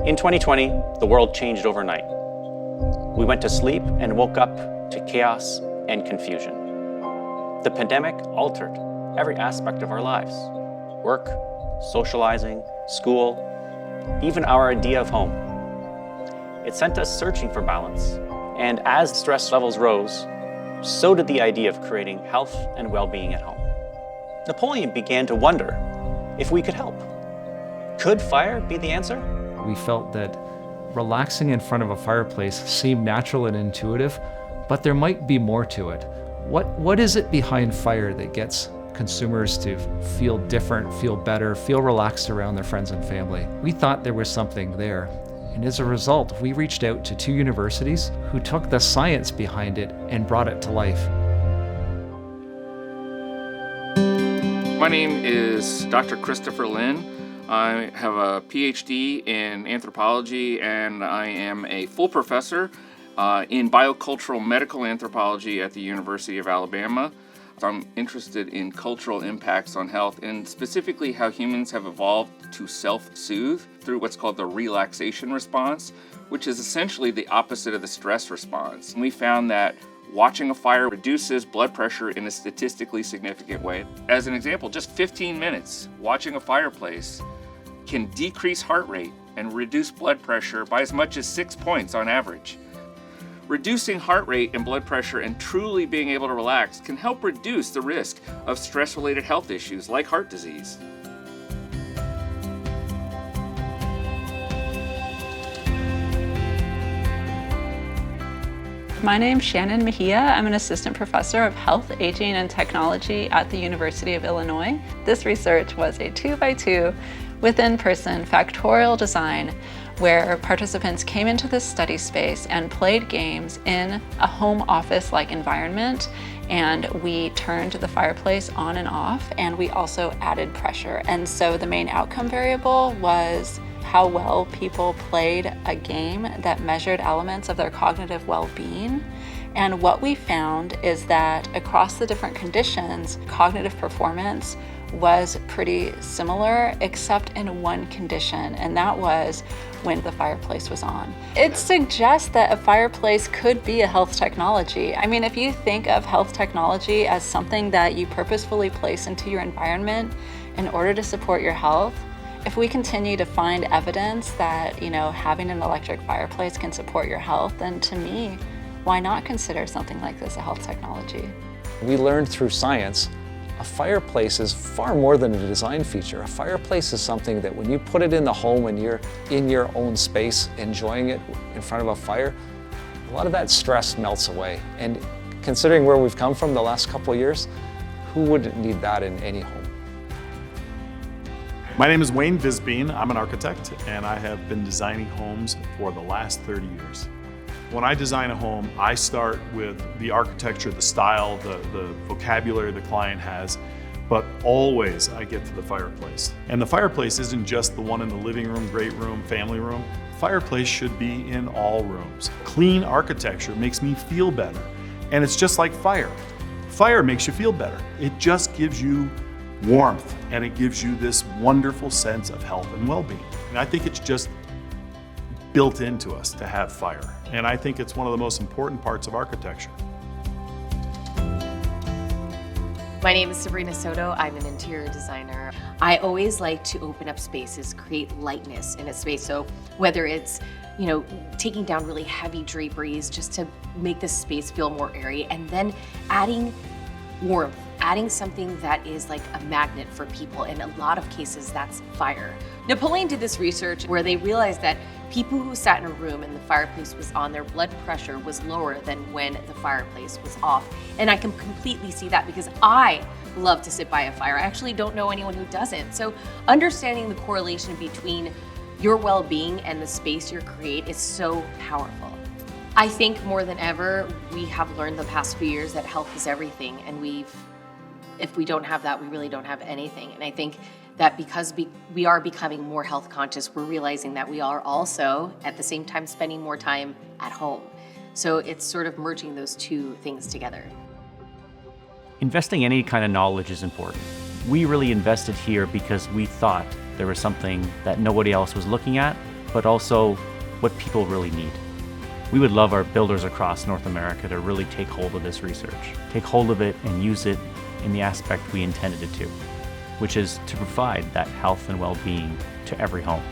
In 2020, the world changed overnight. We went to sleep and woke up to chaos and confusion. The pandemic altered every aspect of our lives: work, socializing, school, even our idea of home. It sent us searching for balance, and as stress levels rose, so did the idea of creating health and well-being at home. Napoleon began to wonder if we could help. Could fire be the answer? We felt that relaxing in front of a fireplace seemed natural and intuitive, but there might be more to it. What is it behind fire that gets consumers to feel different, feel better, feel relaxed around their friends and family? We thought there was something there. And as a result, we reached out to 2 universities who took the science behind it and brought it to life. My name is Dr. Christopher Lin. I have a PhD in anthropology, and I am a full professor in biocultural medical anthropology at the University of Alabama. I'm interested in cultural impacts on health, and specifically how humans have evolved to self-soothe through what's called the relaxation response, which is essentially the opposite of the stress response. And we found that watching a fire reduces blood pressure in a statistically significant way. As an example, just 15 minutes watching a fireplace can decrease heart rate and reduce blood pressure by as much as 6 points on average. Reducing heart rate and blood pressure and truly being able to relax can help reduce the risk of stress-related health issues like heart disease. My name's Shannon Mejia. I'm an assistant professor of health, aging, and technology at the University of Illinois. This research was a 2x2 within-person factorial design where participants came into this study space and played games in a home office-like environment, and we turned the fireplace on and off, and we also added pressure. And so the main outcome variable was how well people played a game that measured elements of their cognitive well-being. And what we found is that across the different conditions, cognitive performance was pretty similar, except in one condition, and that was when the fireplace was on. It suggests that a fireplace could be a health technology. I mean, if you think of health technology as something that you purposefully place into your environment in order to support your health, if we continue to find evidence that, having an electric fireplace can support your health, then to me, why not consider something like this a health technology? We learned through science a fireplace is far more than a design feature. A fireplace is something that when you put it in the home and you're in your own space enjoying it in front of a fire, a lot of that stress melts away. And considering where we've come from the last couple of years, who wouldn't need that in any home? My name is Wayne Visbean. I'm an architect, and I have been designing homes for the last 30 years. When I design a home, I start with the architecture, the style, the vocabulary the client has, but always I get to the fireplace. And the fireplace isn't just the one in the living room, great room, family room. Fireplace should be in all rooms. Clean architecture makes me feel better. And it's just like fire. Fire makes you feel better. It just gives you warmth, and it gives you this wonderful sense of health and well-being. And I think it's just built into us to have fire. And I think it's one of the most important parts of architecture. My name is Sabrina Soto. I'm an interior designer. I always like to open up spaces, create lightness in a space. So whether it's, taking down really heavy draperies just to make the space feel more airy, and then adding warmth, adding something that is like a magnet for people. In a lot of cases, that's fire. Napoleon did this research where they realized that people who sat in a room and the fireplace was on, their blood pressure was lower than when the fireplace was off. And I can completely see that because I love to sit by a fire. I actually don't know anyone who doesn't. So understanding the correlation between your well-being and the space you create is so powerful. I think more than ever, we have learned the past few years that health is everything, and if we don't have that, we really don't have anything. And I think that because we are becoming more health conscious, we're realizing that we are also, at the same time, spending more time at home. So it's sort of merging those two things together. Investing any kind of knowledge is important. We really invested here because we thought there was something that nobody else was looking at, but also what people really need. We would love our builders across North America to really take hold of this research, take hold of it and use it in the aspect we intended it to, which is to provide that health and well-being to every home.